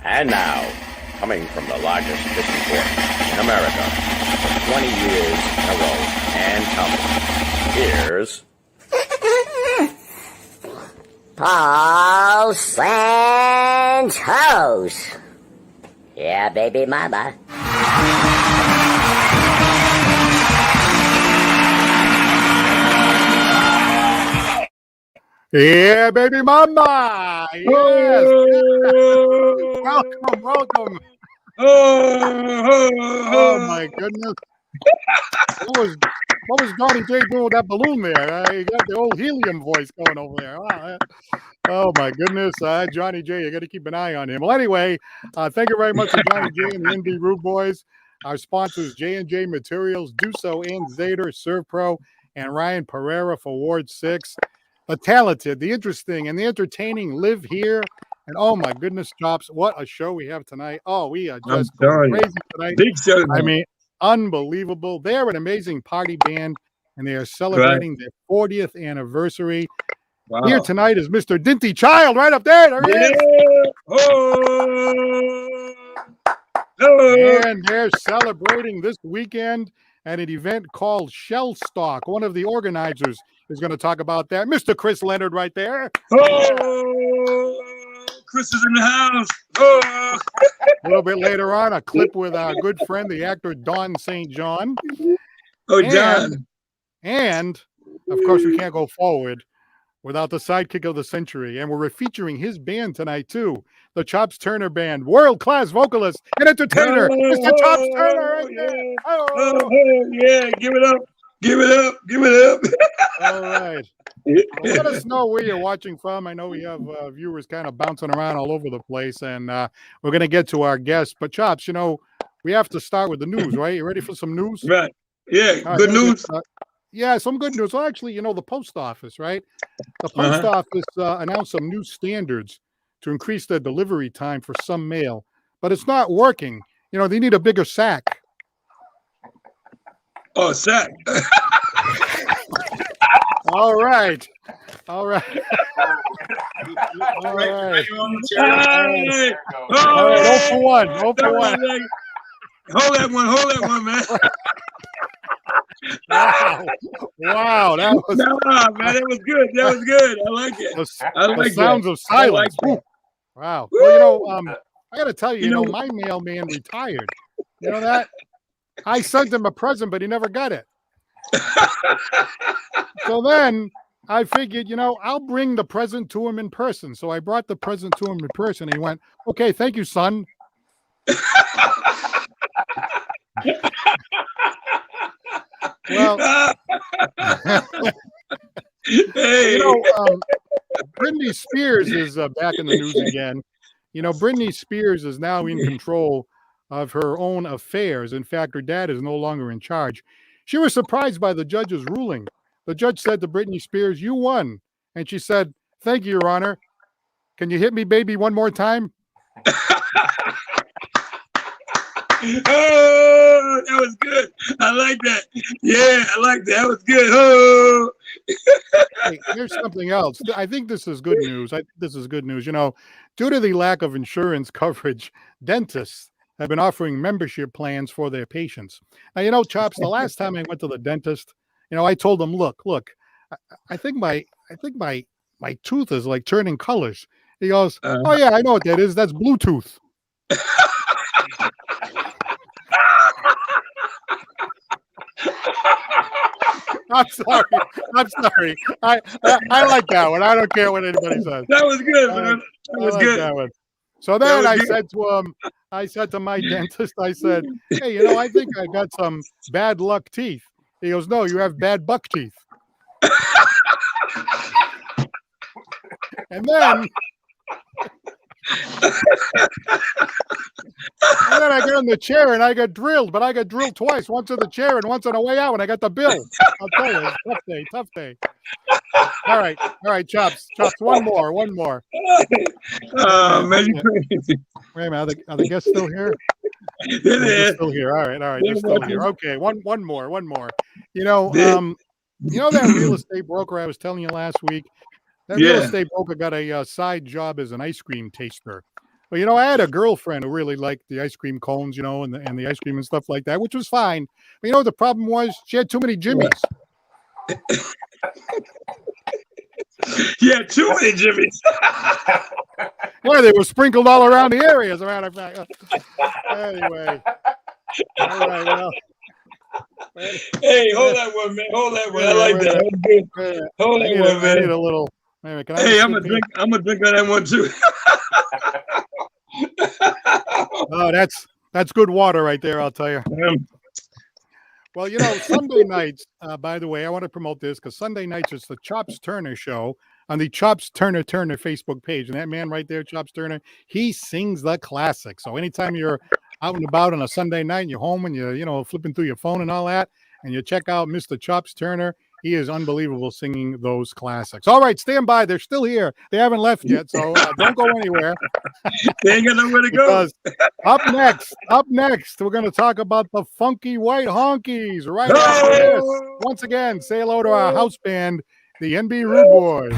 And now, coming from the largest fishing port in America for 20 years in a row and counting, here's Paul Santos. Yeah, baby mama. Yeah, baby mama. Yes. Welcome. Oh my goodness. What was Johnny J doing with that balloon there? You got the old helium voice going over there. Oh my goodness. Johnny J, you got to keep an eye on him. Well, anyway, thank you very much to Johnny J and the NB Root Boys. Our sponsors, J&J Materials, Duso and Zader, Serve Pro, and Ryan Pereira for Ward 6. The talented, the interesting, and the entertaining live here. And oh my goodness, Chops, what a show we have tonight. Oh, we are just going crazy tonight. Big show. I mean, unbelievable. They're an amazing party band, and they are celebrating their 40th anniversary. Wow. Here tonight is Mr. Dinty Child right up there. There he is. And they're celebrating this weekend at an event called Shell Stock. One of the organizers is going to talk about that. Mr. Chris Leonard right there. Chris is in the house. A little bit later on, a clip with our good friend, the actor Don St. John. John. And, of course, we can't go forward without the sidekick of the century. And we're featuring his band tonight, too. The Chops Turner Band, world-class vocalist and entertainer, Mr. Chops Turner. Yeah, give it up. Give it up. Give it up. All right. Let us know where you're watching from. I know we have viewers kind of bouncing around all over the place, and we're going to get to our guests. But, Chops, you know, we have to start with the news, right? You ready for some news? Right. Yeah, right, good news. Yeah, some good news. Well, actually, you know, the post office, right? The post office announced some new standards to increase the delivery time for some mail, but it's not working. You know, they need a bigger sack. Oh, sack. All right. All right. All right. All right. 0 for 1. 0 for 1. Hold that one, man. Wow. That was man. That was good. That was good. I like it. I like the sounds of silence. Like wow. Well, you know, I got to tell you, you know, my mailman retired. You know that? I sent him a present, but he never got it. So then I figured, you know, I'll bring the present to him in person. So I brought the present to him in person. And he went, okay, thank you, son. Well, you know, Britney Spears is back in the news again. You know, Britney Spears is now in control of her own affairs. In fact, her dad is no longer in charge. She was surprised by the judge's ruling. The judge said to Britney Spears, "You won." And she said, "Thank you, Your Honor. Can you hit me, baby, one more time?" Oh, that was good. I like that. Yeah, I like that. That was good. Oh, Hey, here's something else. I think this is good news. You know, due to the lack of insurance coverage, dentists have been offering membership plans for their patients. Now, you know, Chops, the last time I went to the dentist, you know, I told them, look, I, I think my tooth is like turning colors. He goes, oh yeah, I know what that is. That's Bluetooth. I'm sorry. I like that one. I don't care what anybody says. That was good, man. That was good. That one. So then I said to my dentist, I said, hey, you know, I think I got some bad luck teeth. He goes, no, you have bad buck teeth. And then I got in the chair and I got drilled, but I got drilled twice, once in the chair and once on the way out when I got the bill. I'll tell you, it's tough day. All right, Chops, one more. Oh, man, you crazy. Wait a minute, are the guests still here? They're still here. All right, they're still here. Okay, one more. You know that real estate broker I was telling you last week? That real estate broker got a side job as an ice cream taster. Well, you know, I had a girlfriend who really liked the ice cream cones, you know, and the ice cream and stuff like that, which was fine. But you know what the problem was? She had too many Jimmies. Yeah, too many Jimmies. Well, they were sprinkled all around the area, as a matter of fact. Anyway. All right, well. Hey, hold that one, man. Hold that one. I like that. Hold that one, man. I need a little. Can I hey, I'm gonna drink on that one too. Oh, that's good water right there, I'll tell you. Well, you know, Sunday nights, by the way, I want to promote this because Sunday nights is the Chops Turner show on the Chops Turner Facebook page. And that man right there, Chops Turner, he sings the classics. So anytime you're out and about on a Sunday night and you're home and you're, you know, flipping through your phone and all that, and you check out Mr. Chops Turner, he is unbelievable singing those classics. All right, stand by. They're still here. They haven't left yet, so don't go anywhere. They ain't got nowhere to go. Up next, we're going to talk about the funky white honkies. Right after this. Once again, say hello to our house band, the NB Rude Boys.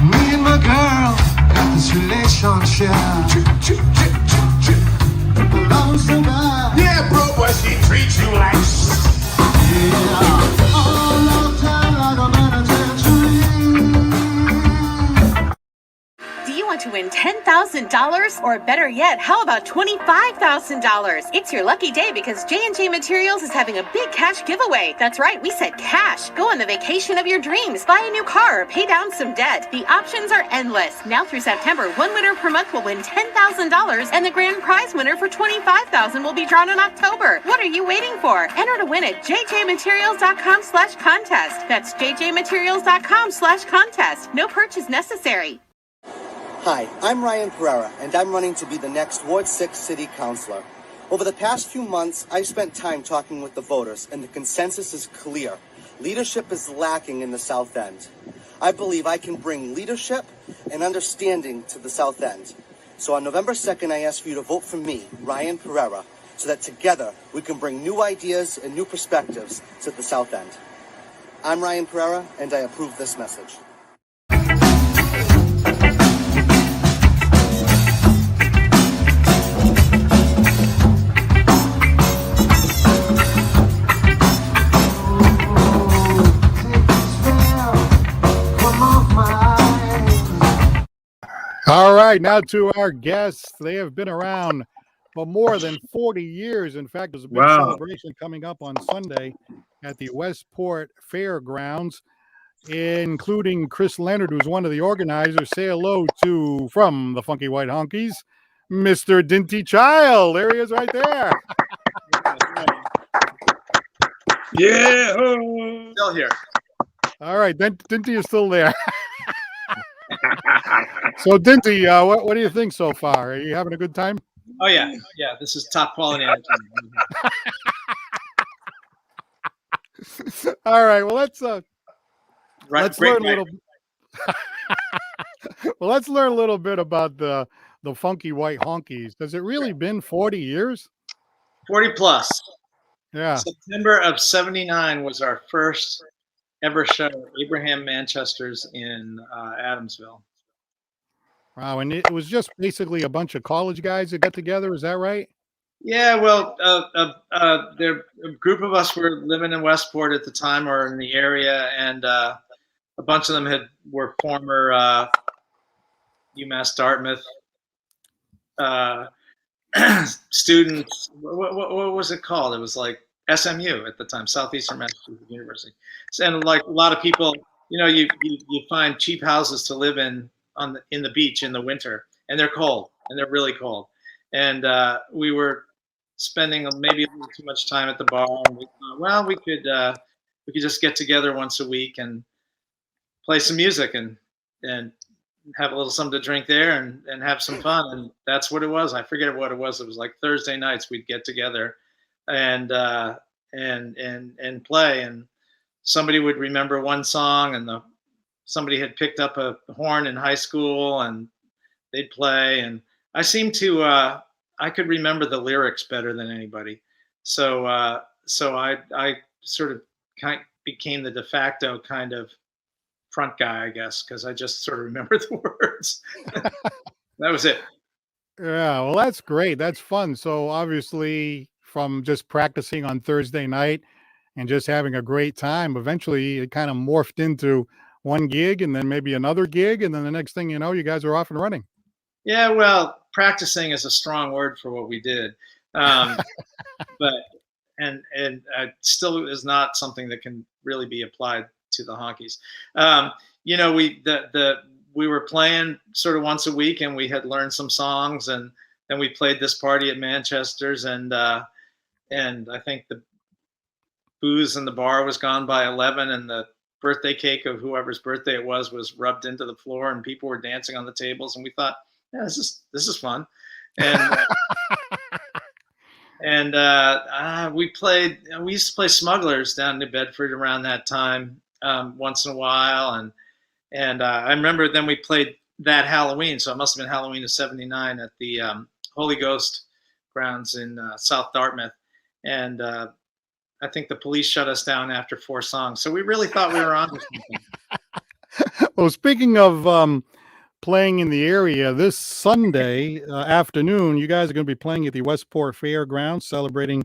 Me and my girl got this relationship. Belongs to God. Yeah, bro, but she treats you like Yeah. All of time like a penitentiary. Do you want to win $10,000? Or better yet, how about $25,000? It's your lucky day because J&J Materials is having a big cash giveaway. That's right, we said cash. Go on the vacation of your dreams, buy a new car, or pay down some debt. The options are endless. Now through September, one winner per month will win $10,000, and the grand prize winner for $25,000 will be drawn in October. What are you waiting for? Enter to win at jjmaterials.com/contest. That's jjmaterials.com/contest. No purchase necessary. Hi, I'm Ryan Pereira, and I'm running to be the next Ward 6 City Councilor. Over the past few months, I've spent time talking with the voters, and the consensus is clear. Leadership is lacking in the South End. I believe I can bring leadership and understanding to the South End. So on November 2nd, I ask for you to vote for me, Ryan Pereira, so that together we can bring new ideas and new perspectives to the South End. I'm Ryan Pereira, and I approve this message. All right, now to our guests. They have been around for more than 40 years. In fact, there's a big celebration coming up on Sunday at the Westport Fairgrounds, including Chris Leonard, who's one of the organizers. Say hello to, from the Funky White Honkkys, Mr. Dinty Child. There he is right there. Yeah. still here. All right, Dinty is still there. So, Dinty, what do you think so far? Are you having a good time? Oh yeah. This is top quality. All right. Well, let's learn a little. Well, let's learn a little bit about the the Funky White Honkies. Has it really been 40 years? 40 plus. Yeah. September of '79 was our first ever show, Abraham Manchester's in Adamsville. Wow. And it was just basically a bunch of college guys that got together. Is that right? Yeah, well, there a group of us were living in Westport at the time, or in the area, and a bunch of them were former UMass Dartmouth students. What was it called? It was like SMU at the time, Southeastern Massachusetts University. And like a lot of people, you find cheap houses to live in the beach in the winter, and they're cold, and they're really cold. And we were spending maybe a little too much time at the bar, and we thought, well, we could just get together once a week and play some music and have a little something to drink there and have some fun. And that's what it was. I forget what it was. It was like Thursday nights we'd get together and play, and somebody would remember one song, and somebody had picked up a horn in high school and they'd play, and I seemed to I could remember the lyrics better than anybody. So I sort of became the de facto kind of front guy, I guess, because I just sort of remember the words. That was it. Yeah, well, that's great. That's fun. So obviously, from just practicing on Thursday night and just having a great time, eventually it kind of morphed into one gig and then maybe another gig, and then the next thing you know, you guys are off and running. Yeah, well, practicing is a strong word for what we did, but still is not something that can really be applied to the Honkkys. We were playing sort of once a week, and we had learned some songs, and then we played this party at Manchester's, and I think the booze in the bar was gone by 11, and the birthday cake of whoever's birthday it was rubbed into the floor, and people were dancing on the tables, and we thought, yeah, this is fun, and we used to play Smugglers down in New Bedford around that time once in a while, and I remember then we played that Halloween, so it must have been Halloween of '79 at the Holy Ghost grounds in South Dartmouth, and I think the police shut us down after 4 songs, so we really thought we were on to something. Well, speaking of playing in the area, this Sunday afternoon, you guys are going to be playing at the Westport Fairgrounds, celebrating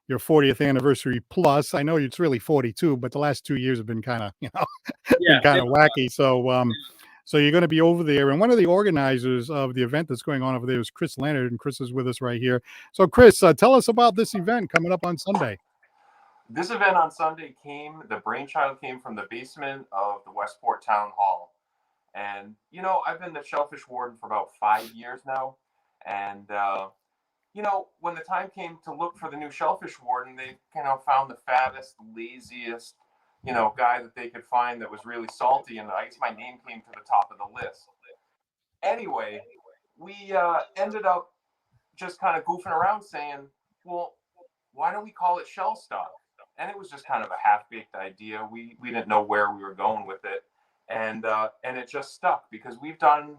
your 40th anniversary plus. I know it's really 42, but the last 2 years have been kind of, wacky. So you're going to be over there, and one of the organizers of the event that's going on over there is Chris Leonard, and Chris is with us right here. So Chris, tell us about this event coming up on Sunday. This event on Sunday the brainchild came from the basement of the Westport Town Hall. And, I've been the shellfish warden for about 5 years now. And, when the time came to look for the new shellfish warden, they found the fattest, laziest, guy that they could find that was really salty. And I guess my name came to the top of the list. Anyway, we ended up just kind of goofing around saying, well, why don't we call it Shell Stock? And it was just kind of a half-baked idea. We didn't know where we were going with it. And it just stuck because we've done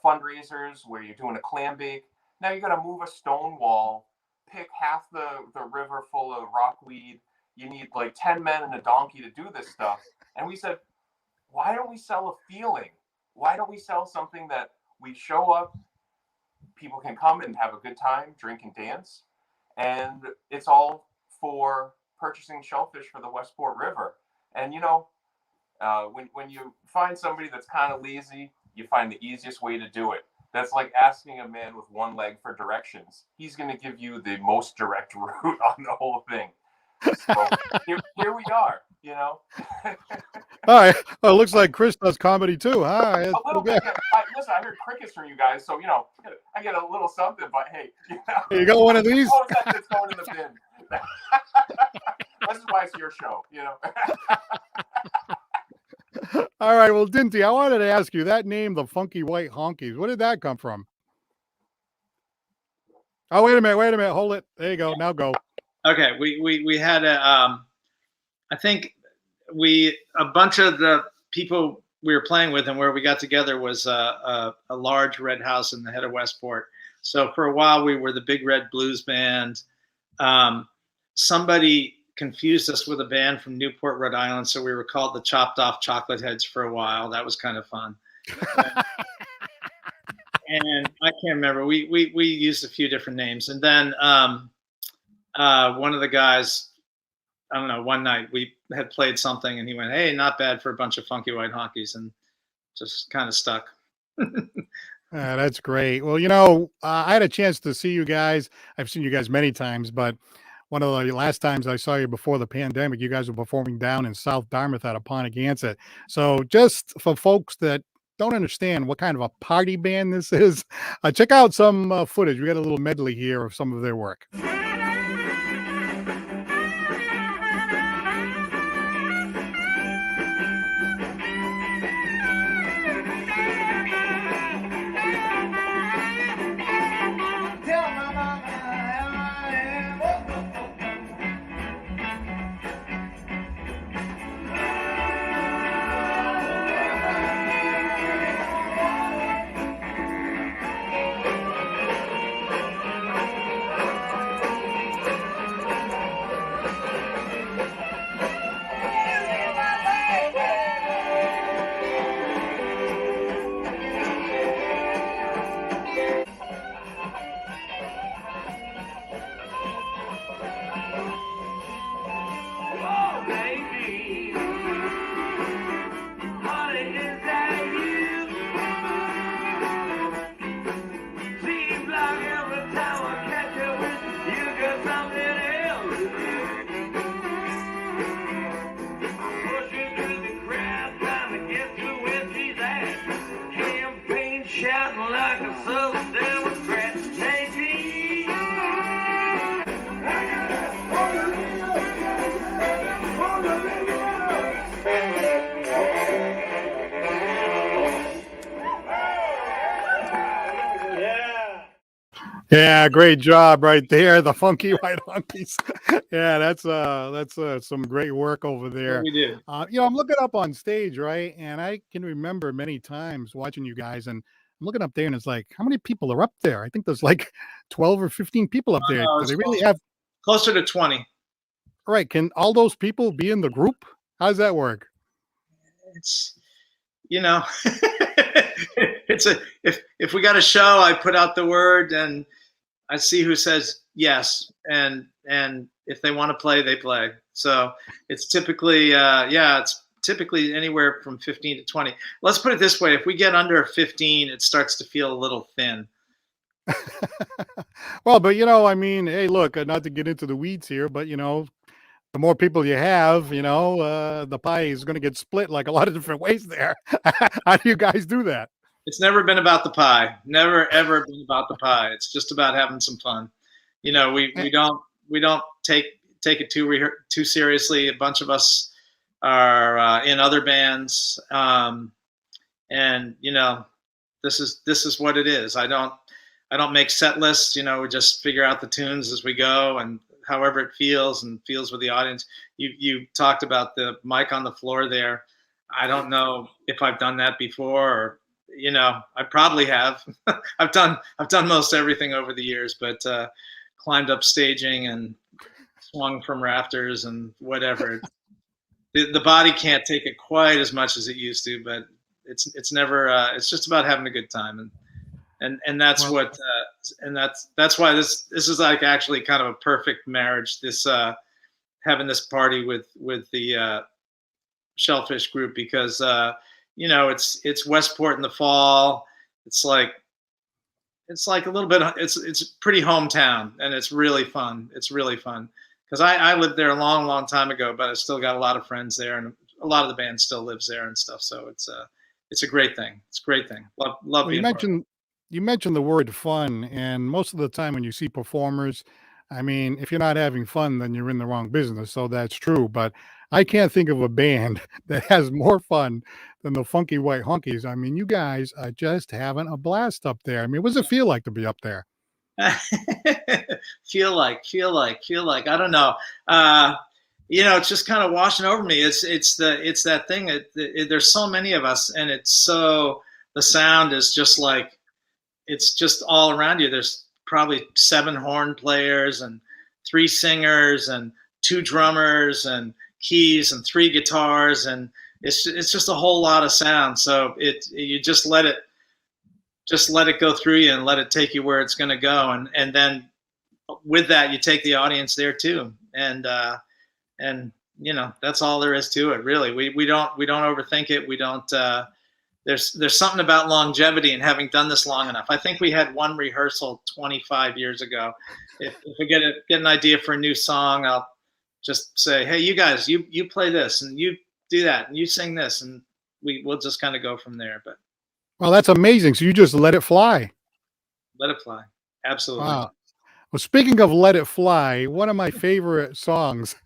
fundraisers where you're doing a clam bake. Now you got to move a stone wall, pick half the river full of rockweed. You need like 10 men and a donkey to do this stuff. And we said, why don't we sell a feeling? Why don't we sell something that we show up, people can come and have a good time, drink and dance, and it's all for purchasing shellfish for the Westport River. And when you find somebody that's kind of lazy, you find the easiest way to do it. That's like asking a man with one leg for directions. He's going to give you the most direct route on the whole thing. So here we are, All right. Well, it looks like Chris does comedy too, huh? A little bit. Listen, I heard crickets from you guys, so I get a little something. But hey, you got one of these? It's going in the bin. This is why it's your show, All right. Well, Dinty, I wanted to ask you that name, the Funky White Honkies. Where did that come from? Oh, wait a minute. Hold it. There you go. Now go. Okay. We had I think a bunch of the people we were playing with and where we got together was a large red house in the head of Westport. So for a while we were the Big Red Blues Band. Somebody confused us with a band from Newport, Rhode Island, so we were called the Chopped Off Chocolate Heads for a while. That was kind of fun. And I can't remember. We used a few different names, and then one of the guys, I don't know, one night we had played something and he went, "Hey, not bad for a bunch of funky white honkies," and just kind of stuck. That's great. Well, I had a chance to see you guys. I've seen you guys many times, but one of the last times I saw you before the pandemic, you guys were performing down in South Dartmouth at a Pontigansett. So just for folks that don't understand what kind of a party band this is, check out some footage. We got a little medley here of some of their work. Yeah, great job right there. The funky white honkies. Yeah, that's some great work over there. We do. I'm looking up on stage, right? And I can remember many times watching you guys, and I'm looking up there and it's like, how many people are up there? I think there's like 12 or 15 people up there. Do they really have closer to 20? Right. Can all those people be in the group? How does that work? It's, it's if we got a show, I put out the word and I see who says yes, and if they want to play, they play. So it's typically it's typically anywhere from 15 to 20. Let's put it this way: if we get under 15, it starts to feel a little thin. Well, but hey, look, not to get into the weeds here, but the more people you have, the pie is going to get split like a lot of different ways there. How do you guys do that? It's never been about the pie. Never, ever been about the pie. It's just about having some fun. We don't take it too seriously. A bunch of us are in other bands, and this is what it is. I don't make set lists. We just figure out the tunes as we go, and however it feels with the audience. You talked about the mic on the floor there. I don't know if I've done that before, or I probably have. I've done most everything over the years, but climbed up staging and swung from rafters and whatever. The body can't take it quite as much as it used to, but it's never. It's just about having a good time, and that's that's why this is like actually kind of a perfect marriage. This having this party with the Shellfish group, because it's Westport in the fall. It's like a little bit. It's pretty hometown, and it's really fun. It's really fun because I lived there a long time ago, but I still got a lot of friends there, and a lot of the band still lives there and stuff. So it's a great thing. It's a great thing. Love Well, being you mentioned the word fun, and most of the time when you see performers, I mean, if you're not having fun, then you're in the wrong business. So that's true. But I can't think of a band that has more fun than the Funky White Honkies. I mean, you guys are just having a blast up there. I mean, what does it feel like to be up there? feel like. I don't know. it's just kind of washing over me. It's that thing. There's so many of us, and the sound is just like, it's just all around you. There's probably 7 horn players and 3 singers and 2 drummers and keys and 3 guitars, and it's just a whole lot of sound. So you just let it go through you and let it take you where it's going to go, and then with that you take the audience there too, and that's all there is to it, really. We don't overthink it. We don't. There's something about longevity and having done this long enough. I think we had one rehearsal 25 years ago. If we get an idea for a new song, I'll just say, hey, you guys, you play this and you do that and you sing this, and we'll just kind of go from there. But well, that's amazing. So you just let it fly. Let it fly. Absolutely. Wow. Well, speaking of Let It Fly, one of my favorite songs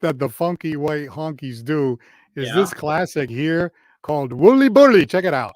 that the funky white honkies do is this classic here called Wooly Bully. Check it out.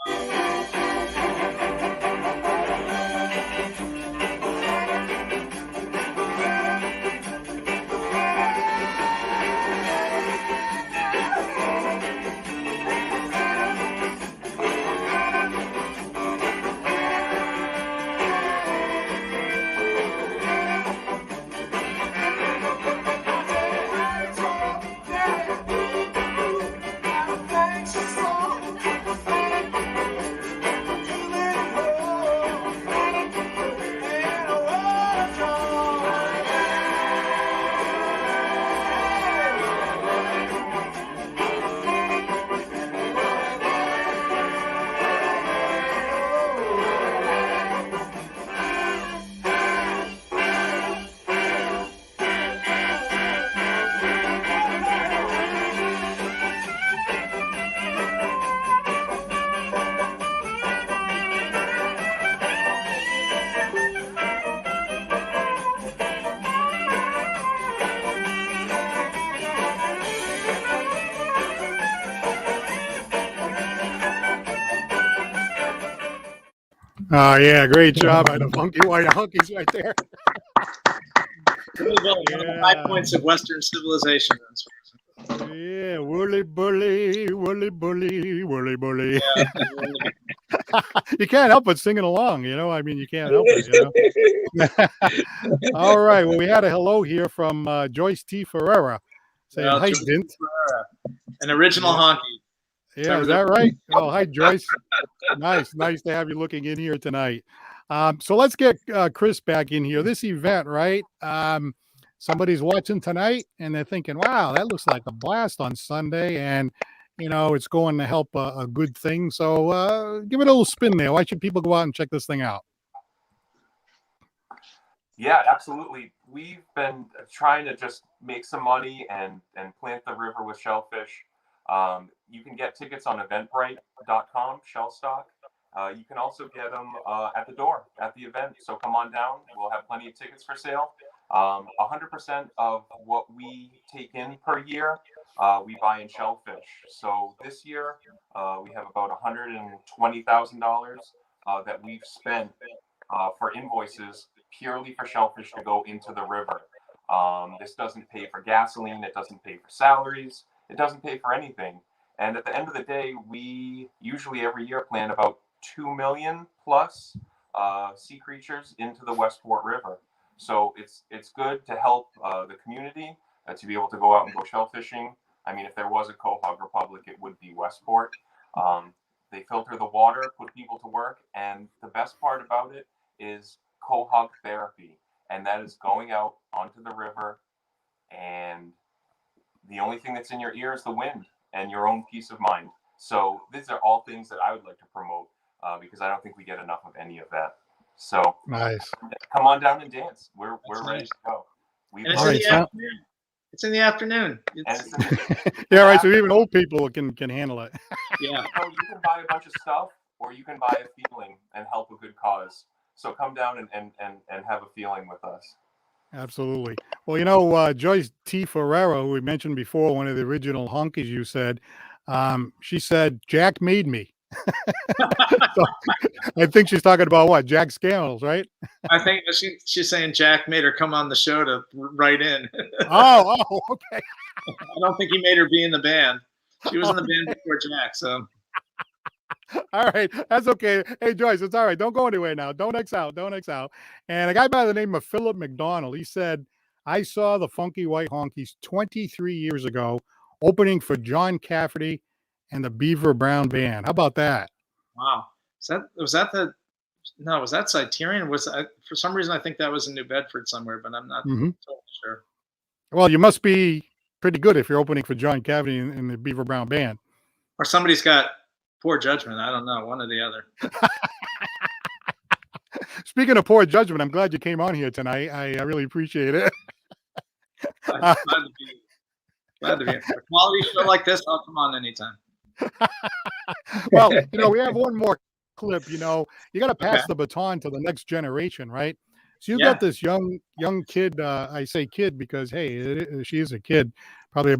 Oh, yeah, great job by the funky white honkies right there. One of the high points of Western civilization. Yeah, Wooly Bully, Wooly Bully, Wooly Bully. Yeah. You can't help but singing along, I mean, you can't help it, All right, well, we had a hello here from Joyce T. Ferreira saying, hi, Dint. An original honky. Yeah, is that right? Oh, hi, Joyce. Nice to have you looking in here tonight. So let's get Chris back in here. This event, right? Somebody's watching tonight and they're thinking, wow, that looks like a blast on Sunday, and it's going to help a good thing. So give it a little spin there. Why should people go out and check this thing out? Yeah, absolutely. We've been trying to just make some money and plant the river with shellfish. You can get tickets on eventbrite.com, shell stock. You can also get them at the door at the event. So come on down. We'll have plenty of tickets for sale. 100% of what we take in per year, we buy in shellfish. So this year, we have about $120,000 that we've spent for invoices purely for shellfish to go into the river. This doesn't pay for gasoline. It doesn't pay for salaries. It doesn't pay for anything. And at the end of the day, we usually every year plant about 2 million plus sea creatures into the Westport River. So it's good to help the community to be able to go out and go shell fishing. I mean, if there was a Quahog Republic, it would be Westport. They filter the water, put people to work, and the best part about it is Quahog therapy, and that is going out onto the river, and the only thing that's in your ear is the wind and your own peace of mind. So these are all things that I would like to promote because I don't think we get enough of any of that. So nice. Come on down and dance. We're ready to go. It's in the afternoon. Yeah, right. So even old people can handle it. Yeah. So you can buy a bunch of stuff, or you can buy a feeling and help a good cause. So come down and have a feeling with us. Absolutely. Well, Joyce T. Ferrero, who we mentioned before, one of the original honkies, you said, she said, Jack made me. So, I think she's talking about what? Jack Scannels, right? I think she's saying Jack made her come on the show to write in. Oh, okay. I don't think he made her be in the band. She was in the band before Jack, so. All right, that's okay. Hey, Joyce, it's all right. Don't go anywhere now. Don't X out. Don't X out. And a guy by the name of Philip McDonald, he said, I saw the Funky White Honkies 23 years ago opening for John Cafferty and the Beaver Brown Band. How about that? Wow. Was that Criterion? For some reason, I think that was in New Bedford somewhere, but I'm not totally sure. Well, you must be pretty good if you're opening for John Cafferty and the Beaver Brown Band. Or somebody's got poor judgment. I don't know. One or the other. Speaking of poor judgment, I'm glad you came on here tonight. I really appreciate it. Glad to be here. A quality show like this, I'll come on anytime. Well, we have one more clip. You got to pass the baton to the next generation, right? So you got this young kid. I say kid because, hey, she is a kid, probably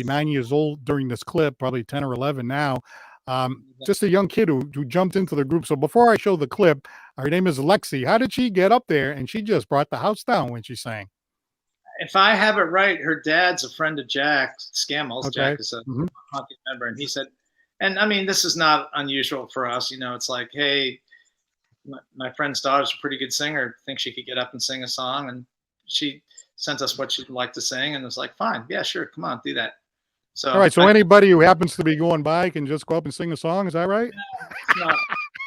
9 years old during this clip, probably 10 or 11 now. Just a young kid who jumped into the group. So before I show the clip, her name is Lexi. How did she get up there? And she just brought the house down when she sang. If I have it right, her dad's a friend of Jack Scammell's. Okay. Jack is a hockey member, and he said, and I mean, this is not unusual for us. It's like, hey, my friend's daughter's a pretty good singer. Think she could get up and sing a song, and she sent us what she'd like to sing, and it was like, fine, yeah, sure, come on, do that. So, all right. So anybody who happens to be going by can just go up and sing a song. Is that right?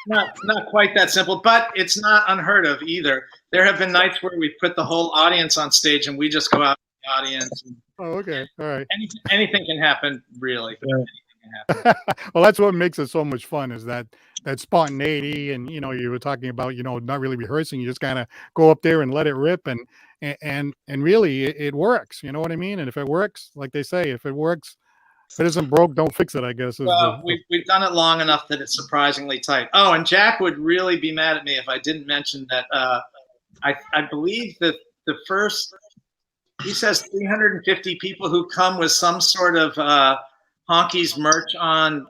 Not quite that simple, but it's not unheard of either. There have been nights where we put the whole audience on stage and we just go out to the audience. Oh, okay. All right. Anything can happen, really. Yeah. Anything can happen. Well, that's what makes it so much fun is that spontaneity. And, you were talking about, not really rehearsing. You just kind of go up there and let it rip. And really it works. You know what I mean? And if it works, like they say, if it works, if it isn't broke, don't fix it, I guess. Well, we've done it long enough that it's surprisingly tight. Oh, and Jack would really be mad at me if I didn't mention that I believe that the first, he says 350 people who come with some sort of Honkkys merch on,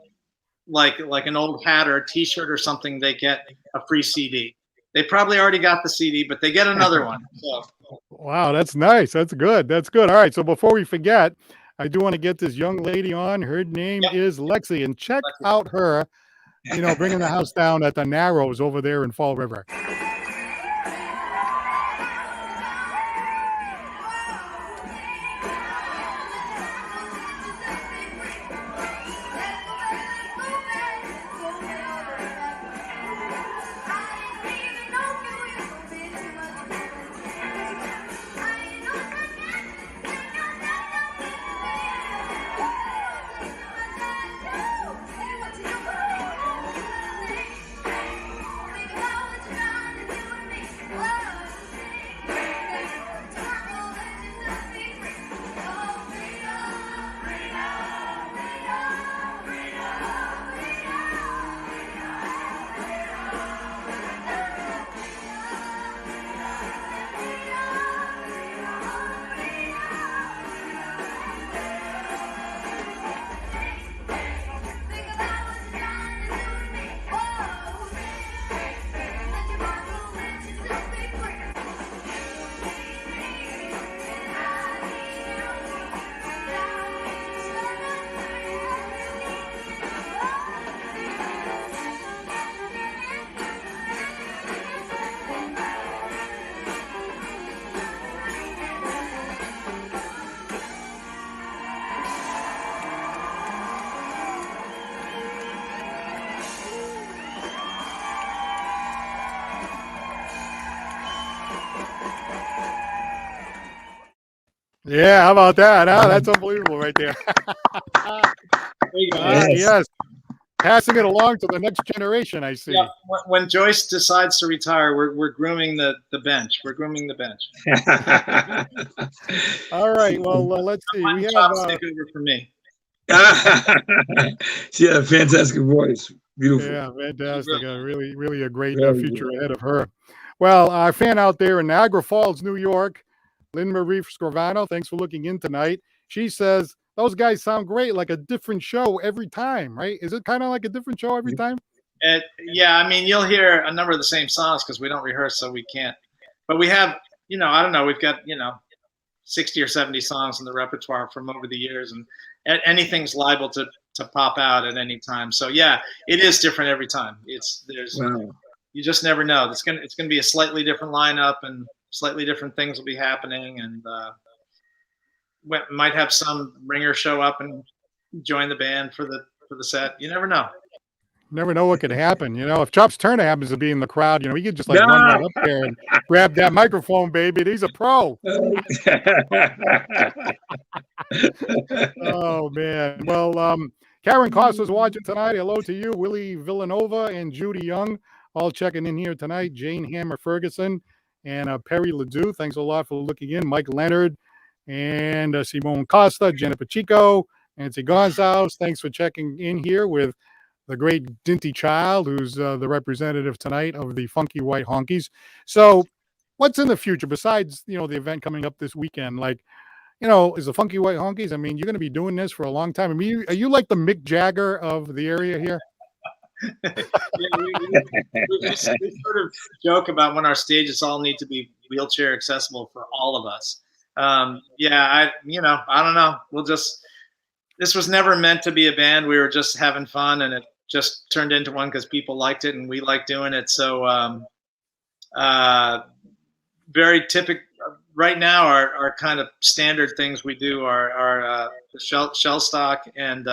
like an old hat or a T-shirt or something, they get a free CD. They probably already got the CD, but they get another one. So. Wow, that's nice. That's good. That's good. All right, so before we forget, I do want to get this young lady on. Her name is Lexi, and check out her, bringing the house down at the Narrows over there in Fall River. Yeah, how about that? Huh? That's unbelievable right there. Yes. Passing it along to the next generation, I see. Yeah. When Joyce decides to retire, we're grooming the bench. We're grooming the bench. All right. Well, let's see. We have take over for me. She had a fantastic voice. Beautiful. Yeah, fantastic. Really, really a great future ahead of her. Well, our fan out there in Niagara Falls, New York, Lynn Marie Scrivano, thanks for looking in tonight. She says, those guys sound great, like a different show every time, right? Is it kind of like a different show every time? Yeah, I mean, you'll hear a number of the same songs because we don't rehearse, so we can't. But we have, I don't know, we've got, 60 or 70 songs in the repertoire from over the years, and anything's liable to pop out at any time. So yeah, it is different every time. You just never know. It's gonna be a slightly different lineup, and slightly different things will be happening, and might have some ringer show up and join the band for the set. You never know. Never know what could happen. If Chop's turn happens to be in the crowd, he could just run right up there and grab that microphone, baby. He's a pro. Oh man. Well, Karen Costa's watching tonight. Hello to you, Willie Villanova and Judy Young, all checking in here tonight. Jane Hammer Ferguson and Perry Ledoux. Thanks a lot for looking in. Mike Leonard and Simone Costa, Jenna Pacheco, Nancy Gonzalez. Thanks for checking in here with the great Dinty Child, who's the representative tonight of the Funky White Honkies. So what's in the future besides, the event coming up this weekend? Is the Funky White Honkies, you're going to be doing this for a long time. Are you like the Mick Jagger of the area here? We sort of joke about when our stages all need to be wheelchair accessible for all of us. I don't know. This was never meant to be a band. We were just having fun, and it just turned into one because people liked it and we liked doing it. So very typical. Right now, our kind of standard things we do are shell stock and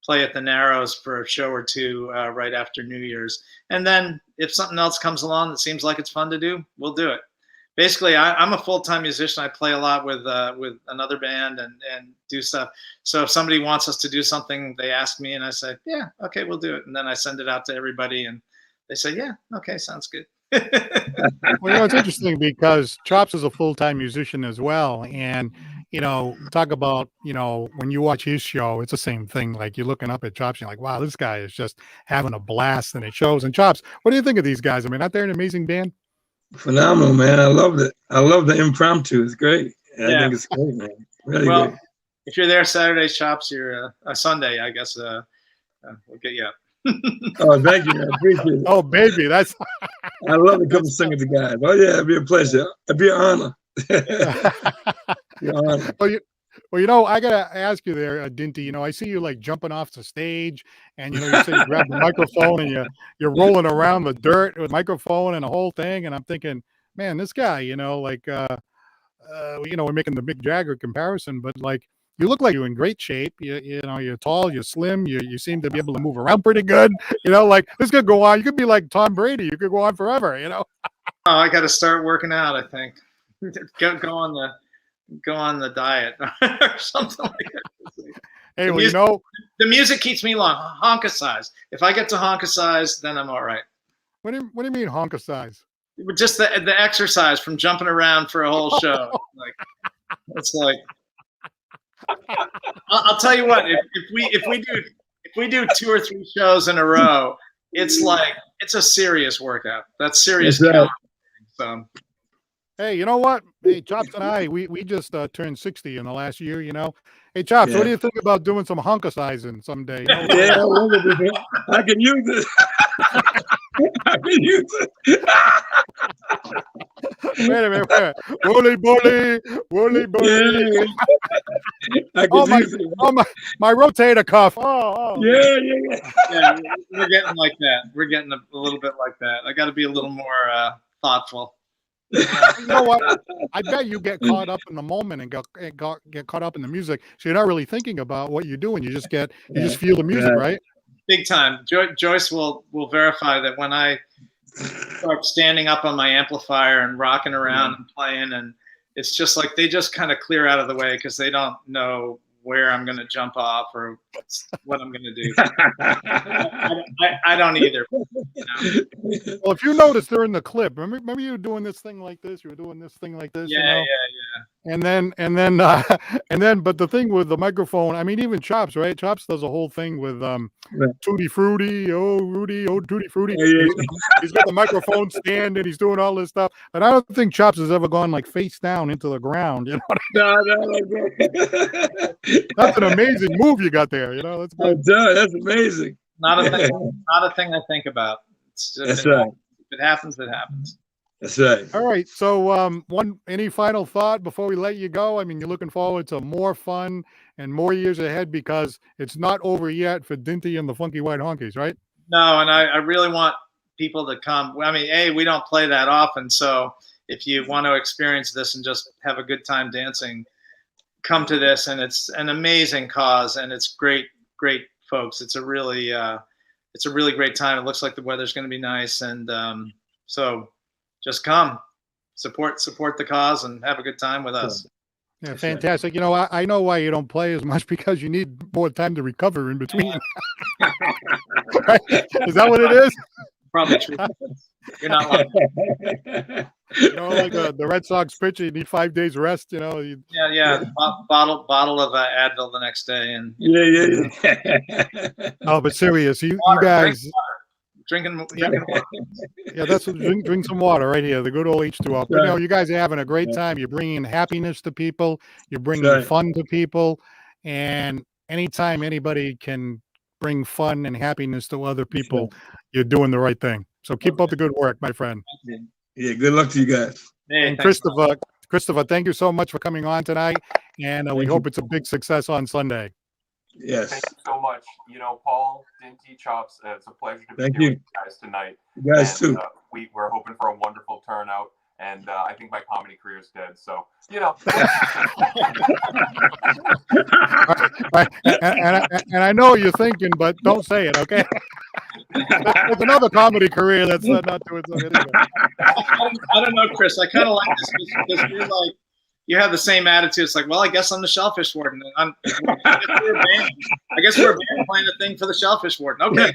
play at the Narrows for a show or two right after New Year's. And then if something else comes along that seems like it's fun to do, we'll do it. Basically, I'm a full-time musician. I play a lot with another band and do stuff. So if somebody wants us to do something, they ask me and I say, yeah, okay, we'll do it. And then I send it out to everybody and they say, yeah, okay, sounds good. Well, it's interesting because Chops is a full-time musician as well. And, talk about, when you watch his show, it's the same thing. Like you're looking up at Chops, you're like, wow, this guy is just having a blast, and it shows. And Chops, what do you think of these guys? Aren't they an amazing band? Phenomenal, man. I loved it. I love the impromptu. It's great. I think it's great, man. Really great. If you're there Saturday, Chops, you're Sunday, I guess. We'll get you up. Oh, thank you. I appreciate it. Oh, baby, that's. I love to come and sing with the guys. Oh yeah, it'd be a pleasure. It'd be an honor. Well, I gotta ask you there, Dinty. I see you like jumping off the stage, and you say you grab the microphone and you're rolling around the dirt with microphone and the whole thing. And I'm thinking, man, this guy, we're making the Mick Jagger comparison, but like. You look like you're in great shape. You're tall, you're slim, you seem to be able to move around pretty good. This could go on. You could be like Tom Brady. You could go on forever, Oh, I got to start working out, I think. Go on the diet or something like that. Hey, the music keeps me long. Honkkys. If I get to Honkkys, then I'm all right. What do you mean Honkkys? Just the exercise from jumping around for a whole show. It's like. I'll tell you what. If we do 2 or 3 shows in a row, it's a serious workout. That's serious. Right. So. Hey, you know what? Hey, Chops and I, we just turned 60 in the last year. Hey, Chops, what do you think about doing some Honkkysizing someday? Yeah, I can use it. I can use it. Wait a minute. Wooly bully. Yeah. My rotator cuff. Oh. Yeah, we're getting like that. We're getting a little bit like that. I got to be a little more thoughtful. You know what? I bet you get caught up in the moment and get caught up in the music, so you're not really thinking about what you're doing. You just feel the music, right? Big time. Joyce will verify that when I start standing up on my amplifier and rocking around and playing, and it's just like they just kind of clear out of the way because they don't know where I'm going to jump off or what I'm going to do. I don't either. Well, if you notice during the clip, remember you were doing this thing like this. You were doing this thing like this. Yeah. And then, but the thing with the microphone, even Chops, right? Chops does a whole thing with Tutti Frutti, oh Rudy, oh Tutti Frutti. He's got the microphone stand and he's doing all this stuff. And I don't think Chops has ever gone like face down into the ground. No. That's an amazing move you got there. That's good. That's amazing. Not a thing I think about. That's right. If it happens, it happens. That's right. All right. So, any final thought before we let you go? I mean, you're looking forward to more fun and more years ahead because it's not over yet for Dinty and the Funky White Honkies, right? No, and I really want people to come. I mean, we don't play that often, so if you want to experience this and just have a good time dancing, come to this. And it's an amazing cause, and it's great folks. It's a really great time. It looks like the weather's going to be nice, and so just come, support the cause, and have a good time with us. Yeah, fantastic. You know, I know why you don't play as much, because you need more time to recover in between. Right? Is that what it is? Probably true. You're not lying. You know, like the Red Sox pitcher, you need 5 days rest. You know. Yeah. Bottle of Advil the next day, and Yeah. Oh, but serious, you water, guys. drinking Yeah. water. Yeah, that's what, drink some water right here. The good old H2O. But, you know, you guys are having a great time. You're bringing happiness to people. You're bringing fun to people. And anytime anybody can bring fun and happiness to other people, you're doing the right thing. So keep up the good work, my friend. Yeah, good luck to you guys. Hey, And Christopher, thank you so much for coming on tonight. And we hope it's a big success on Sunday. Yes. Thank you so much. You know, Paul, Dinty, Chops, it's a pleasure to be Thank here you. with you guys tonight. You guys And, too. we're hoping for a wonderful turnout. And I think my comedy career is dead. So, you know. Right. And I know what you're thinking, but don't say it, okay? It's another comedy career that's not doing so good. I don't know, Chris. I kind of like this because you're like, you have the same attitude. It's like, well, I guess I'm the Shellfish Warden. I guess we're a band playing a thing for the Shellfish Warden. Okay.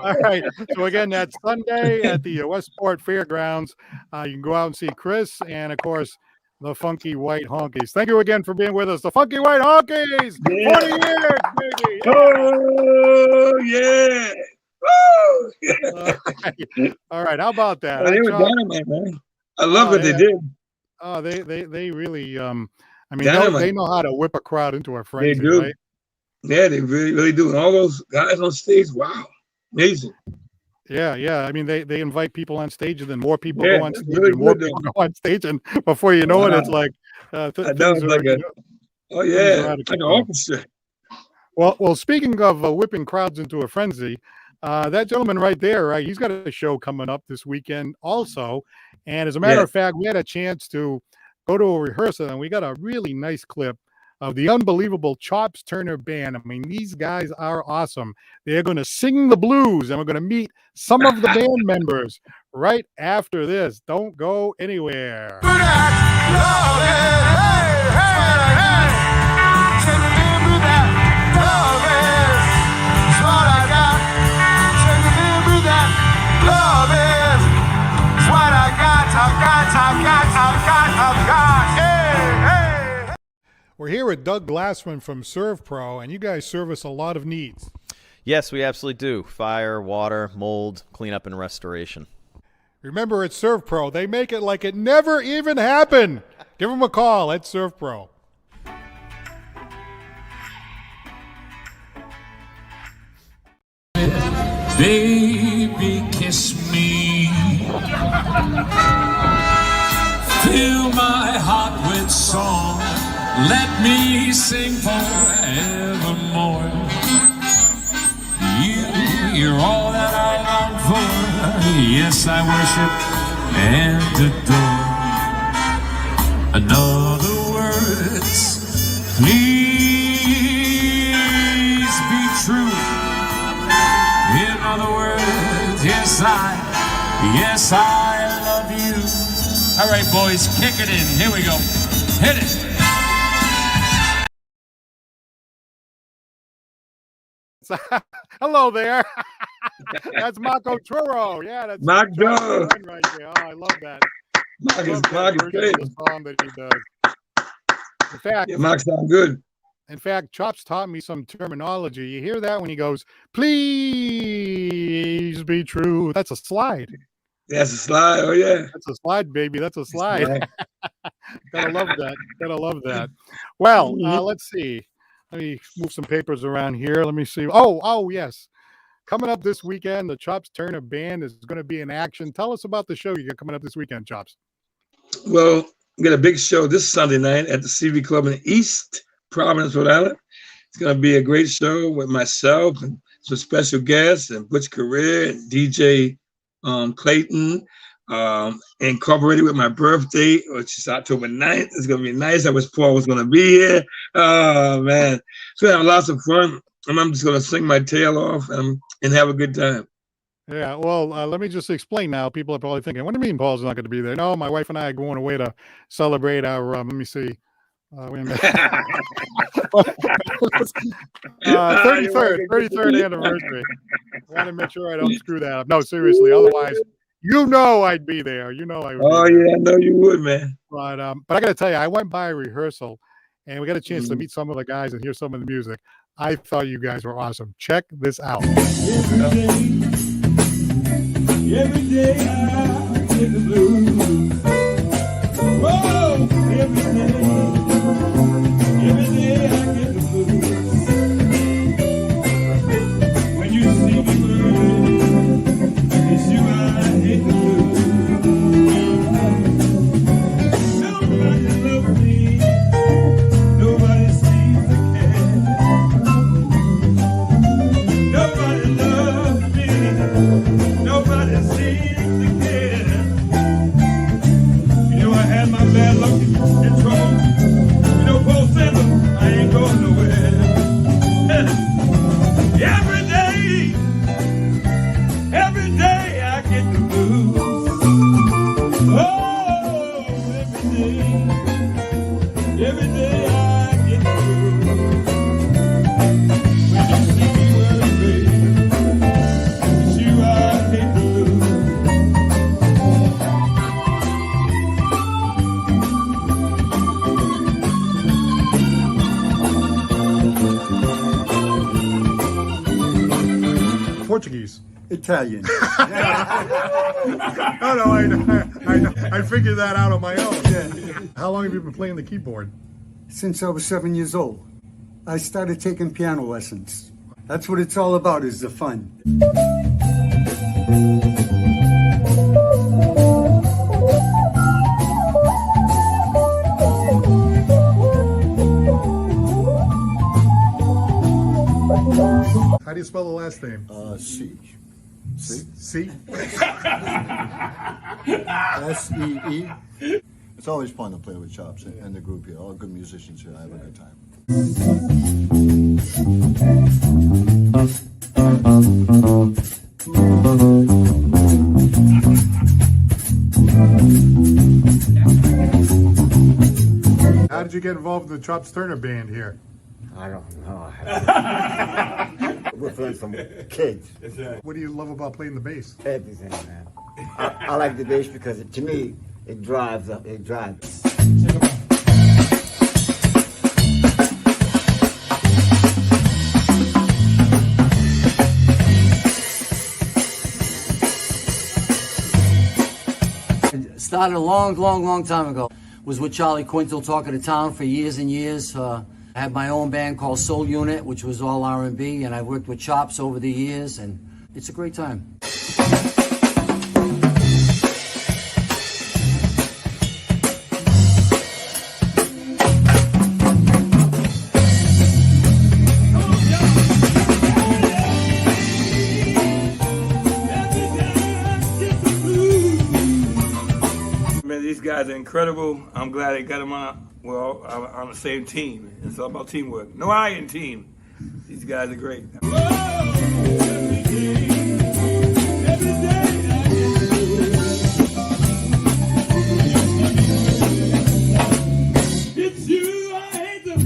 All right. So again, that's Sunday at the Westport Fairgrounds. You can go out and see Chris and, of course, the Funky White Honkies. Thank you again for being with us. The Funky White Honkies, 40 years, baby. Oh yeah. Woo! All right. How about that? They were dynamite, man. I love what they did. Oh, they really. I mean, Dynamite. they know how to whip a crowd into a frenzy. They do. Right? Yeah, they really do. And all those guys on stage, wow, amazing. Yeah. I mean, they invite people on stage, and then more people Yeah, go on that's stage, really and more good, people go on stage, and before you know it, it's like I know, things it's like are, oh things yeah, are out of like an control. orchestra. Well, speaking of whipping crowds into a frenzy, that gentleman right there, right? He's got a show coming up this weekend also. And as a matter of fact, we had a chance to go to a rehearsal, and we got a really nice clip of the unbelievable Chops Turner Band. I mean, these guys are awesome. They're going to sing the blues, and we're going to meet some of the band members right after this. Don't go anywhere. We're here with Doug Glassman from ServPro, and you guys service a lot of needs. Yes, we absolutely do. Fire, water, mold, cleanup, and restoration. Remember, at ServPro, they make it like it never even happened. Give them a call at ServPro. Baby, kiss me. Fill my heart with song. Let me sing forevermore. You're all that I long for. Yes, I worship and adore. In other words, please be true. In other words, yes, I love you. All right, boys, kick it in. Here we go. Hit it. Hello there. That's Marco Truro. Yeah, that's Marco. Right there. Oh, I love that. Marco's great. Song that he does. In fact, Mark sound good. In fact, Chops taught me some terminology. You hear that when he goes, "Please be true." That's a slide. That's a slide. Oh yeah. That's a slide, baby. That's a slide. Gotta love that. Gotta love that. Well, let's see. Let me move some papers around here. Let me see. Oh, yes. coming up this weekend, the Chops Turner Band is going to be in action. Tell us about the show you got coming up this weekend, Chops. Well, we got a big show this Sunday night at the CV Club in East Providence, Rhode Island. It's going to be a great show with myself and some special guests and Butch Career and DJ Clayton, incorporated with my birthday, which is October 9th. It's going to be nice. I wish Paul was going to be here. Oh, man. It's going to have lots of fun. And I'm just going to sing my tail off and have a good time. Yeah, well, let me just explain now. People are probably thinking, what do you mean Paul's not going to be there? No, my wife and I are going away to celebrate our, let me see. Wait a minute. 33rd anniversary. I want to make sure I don't screw that up. No, seriously. Otherwise, I'd be there. I would. Oh, yeah, I know you would, man. But I got to tell you, I went by a rehearsal, and we got a chance to meet some of the guys and hear some of the music. I thought you guys were awesome. Check this out. Every day I get the blues. Whoa, every day I get the blues. When you see me burning, it's you I hate the blues. Nobody loves me, nobody seems to care. Nobody loves me, nobody seems to care. You know, I had my bad luck in trouble. You know, Paul Santos, I ain't going nowhere. Every day I get the blues. Oh, every day I get the blues. When you see me worried, baby, it's you I hate to lose. Portuguese. Italian. No, I figured that out on my own. Yeah. How long have you been playing the keyboard? Since I was 7 years old, I started taking piano lessons. That's what it's all about, is the fun. How do you spell the last name? C. C? S-E-E. It's always fun to play with Chops and the group here. All good musicians here. I have a good time. How did you get involved in the Chops Turner Band here? I don't know. We're playing some kids. What do you love about playing the bass? Everything, man. I like the bass because to me, it drives. It drives. It started a long time ago. Was with Charlie Quintal, talking to town for years and years. I had my own band called Soul Unit, which was all R&B, and I worked with Chops over the years, and it's a great time. Man, these guys are incredible. I'm glad they got them on the same team. It's all about teamwork. No iron team. These guys are great. It's you, I hate them.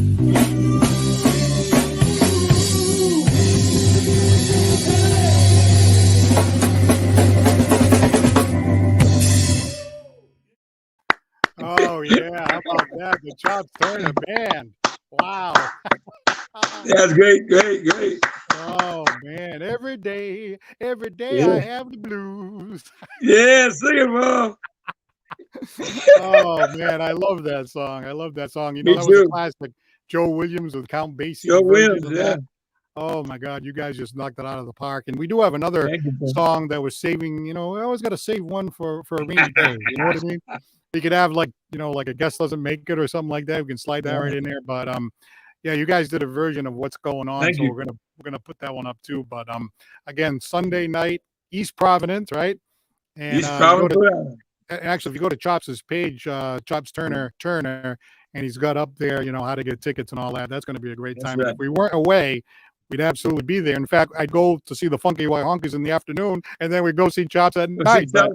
Oh, yeah. How about that? The Chops Turner Band. Wow. That's great. Oh, man. Every day Yeah. I have the blues. Yeah, sing it, Mom. Oh, man. I love that song. You know, Me that was too. a classic. Joe Williams with Count Basie. Joe version Williams, of yeah. that. Oh my God, you guys just knocked it out of the park. And we do have another song that was saving. I always got to save one for a rainy day. You know what I mean? We could have like a guest doesn't make it or something like that. We can slide that right in there. But yeah, you guys did a version of what's going on, so we're gonna put that one up too. But again, Sunday night, East Providence, right? And East Providence. Actually, if you go to Chops' page, Chops Turner, and he's got up there, how to get tickets and all that. That's going to be a great time. Right. And if we weren't away, we'd absolutely be there. In fact, I'd go to see the Funky White Honkies in the afternoon, and then we'd go see Chops at night. And that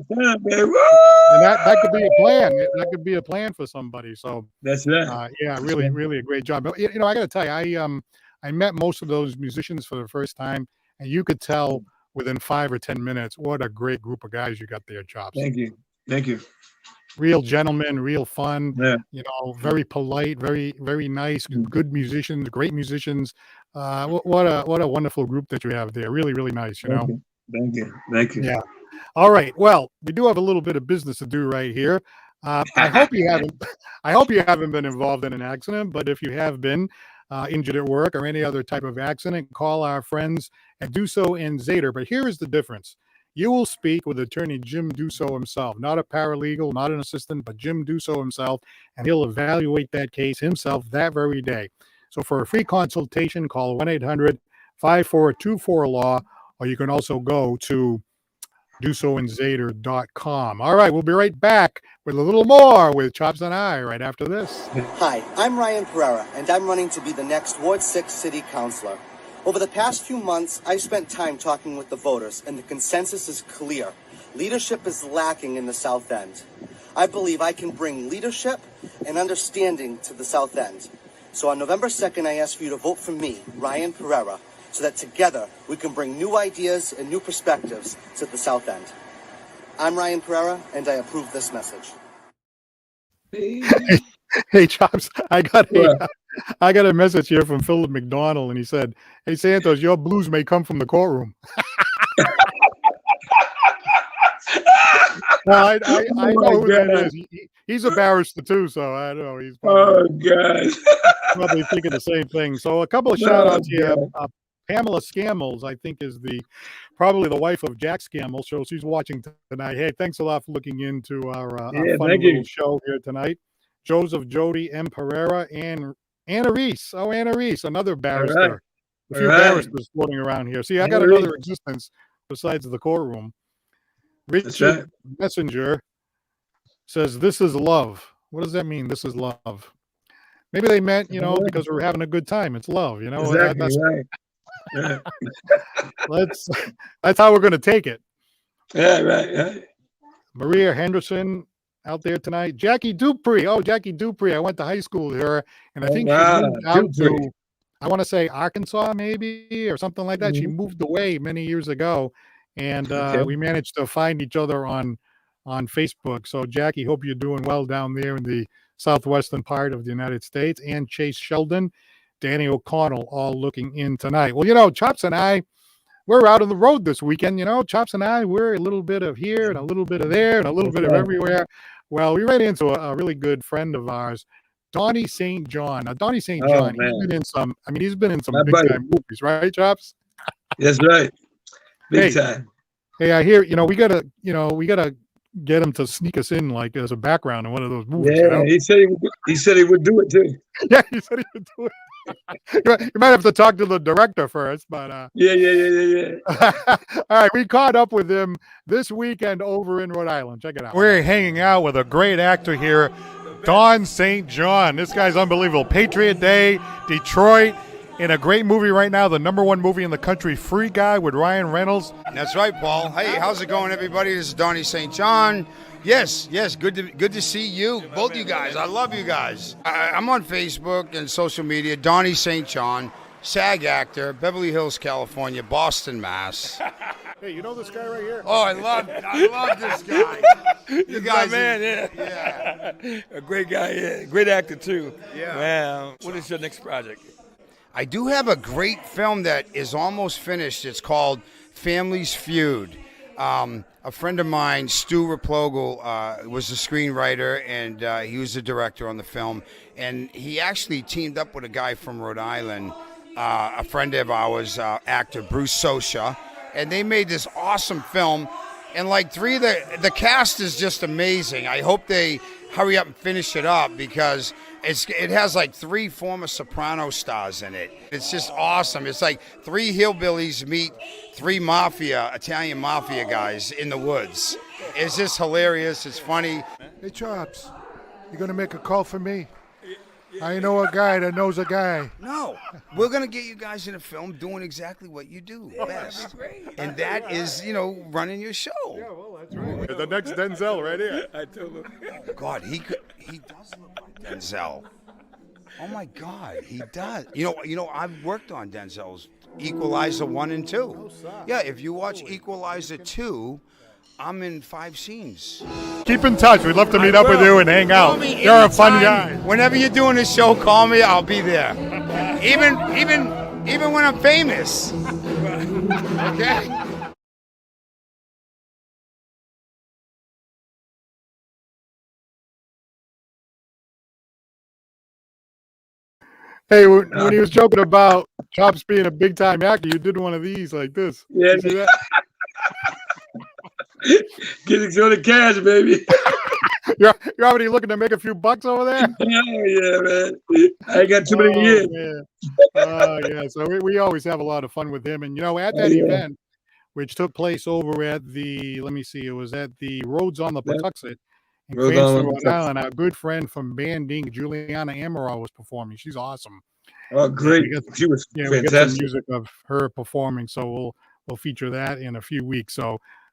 could be a plan. That could be a plan for somebody. So that's right. Yeah, really, really a great job. But, I got to tell you, I met most of those musicians for the first time, and you could tell within 5 or 10 minutes what a great group of guys you got there, Chops. Thank you. Real gentlemen, real fun. Yeah. Very polite, very, very nice, good musicians, great musicians. What a wonderful group that you have there. Really, really nice. Thank you. Yeah. All right. Well, we do have a little bit of business to do right here. I hope you haven't. I hope you haven't been involved in an accident. But if you have been injured at work or any other type of accident, call our friends at Duso and Zader. But here is the difference. You will speak with attorney Jim Duso himself, not a paralegal, not an assistant, but Jim Duso himself, and he'll evaluate that case himself that very day. So for a free consultation, call 1-800-5424-LAW, or you can also go to dusoandzader.com. All right, we'll be right back with a little more with Chops and I right after this. Hi, I'm Ryan Pereira, and I'm running to be the next Ward 6 City Councilor. Over the past few months, I've spent time talking with the voters, and the consensus is clear. Leadership is lacking in the South End. I believe I can bring leadership and understanding to the South End. So on November 2nd, I ask for you to vote for me, Ryan Pereira, so that together we can bring new ideas and new perspectives to the South End. I'm Ryan Pereira, and I approve this message. Hey, Chops, I got a message here from Philip McDonald, and he said, "Hey, Santos, your blues may come from the courtroom." Well, I know who that is. He's a barrister too, so I don't know. He's probably thinking the same thing. So a couple of shout outs here. Pamela Scammels, I think, is probably the wife of Jack Scammell. So she's watching tonight. Hey, thanks a lot for looking into our fun little show here tonight. Joseph Jody M. Pereira and Anna Reese. Oh, Anna Reese, another barrister. Right. A few barristers floating around here. See, I got another existence besides the courtroom. Richard Messenger says, "This is love." What does that mean? This is love. Maybe they meant, because we're having a good time. It's love, Exactly, right. That's how we're going to take it. Yeah, right. Maria Henderson out there tonight. Jackie Dupree. Oh, Jackie Dupree. I went to high school with her, and I think she moved out to, I want to say Arkansas, maybe, or something like that. She moved away many years ago, and we managed to find each other on Facebook. So, Jackie, hope you're doing well down there in the southwestern part of the United States. And Chase Sheldon, Danny O'Connell, all looking in tonight. Well, Chops and I, we're out on the road this weekend. Chops and I, we're a little bit of here and a little bit of there and a little bit of everywhere. Well, we ran into a really good friend of ours, Donnie St. John. Now, Donnie St. John, he's been in some big time movies, right, Chops? That's right. Big time. Hey, I hear, we gotta get him to sneak us in like as a background in one of those movies. Yeah, he said he would do it too. Yeah, he said he would do it. You might have to talk to the director first, but yeah. All right, we caught up with him this weekend over in Rhode Island. Check it out. We're hanging out with a great actor here, Don St. John. This guy's unbelievable. Patriot Day, Detroit, in a great movie right now, the #1 movie in the country, Free Guy with Ryan Reynolds. That's right, Paul. Hey, how's it going, everybody? This is Donnie St. John. Yes, good to see you, both you guys. I love you guys. I'm on Facebook and social media, Donnie St. John, SAG actor, Beverly Hills, California, Boston, Mass. Hey, you know this guy right here? Oh, I love this guy. You guys, man, yeah. A great guy, yeah. Great actor, too. Yeah. Wow. What is your next project? I do have a great film that is almost finished. It's called Family's Feud. A friend of mine, Stu Raplogel, was the screenwriter, and he was the director on the film. And he actually teamed up with a guy from Rhode Island a friend of ours, actor Bruce Sosha, and they made this awesome film. And like the cast is just amazing. I hope they hurry up and finish it up because it has like 3 former Soprano stars in it. It's just awesome. It's like 3 hillbillies meet 3 Italian mafia guys in the woods. It's just hilarious. It's funny. Hey, Chops, you gonna make a call for me? I know a guy that knows a guy. No, we're going to get you guys in a film doing exactly what you do best. And that is, running your show. Yeah, well, that's right. The next Denzel right here. I told him. God, he does look like Denzel. Oh my God, he does. I've worked on Denzel's Equalizer 1 and 2. Yeah, if you watch Equalizer 2, I'm in 5 scenes. Keep in touch. We'd love to meet up with you and hang out. You're a fun guy. Whenever you're doing a show, call me. I'll be there. Even when I'm famous. Okay. Hey, when he was joking about Chops being a big time actor, you did one of these like this. Yeah. You see that? Getting some of the cash, baby. You're already looking to make a few bucks over there? Oh, yeah, man. I got too many years. Yeah. So we always have a lot of fun with him. And, at that event, which took place over at it was at the Roads on the Patuxent in Cranston, Rhode Island. Our good friend from Banding, Juliana Amaral, was performing. She's awesome. Oh, great. She was fantastic. We got some music of her performing, so we'll feature that in a few weeks.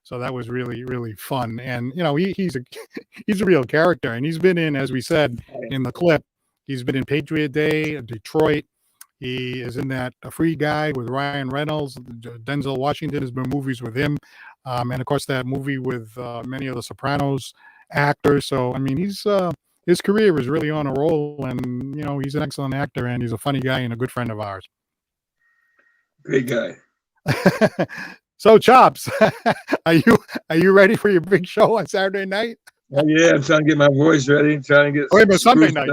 So that was really, really fun. And, he's a real character. And he's been in, as we said in the clip, he's been in Patriot Day, Detroit. He is in that A Free Guy with Ryan Reynolds. Denzel Washington has been movies with him. And, of course, that movie with many of the Sopranos actors. So, I mean, his career is really on a roll. And, he's an excellent actor. And he's a funny guy and a good friend of ours. Great guy. So, Chops, are you ready for your big show on Saturday night? Oh, yeah, I'm trying to get my voice ready. I'm trying to get. Wait, but Sunday night.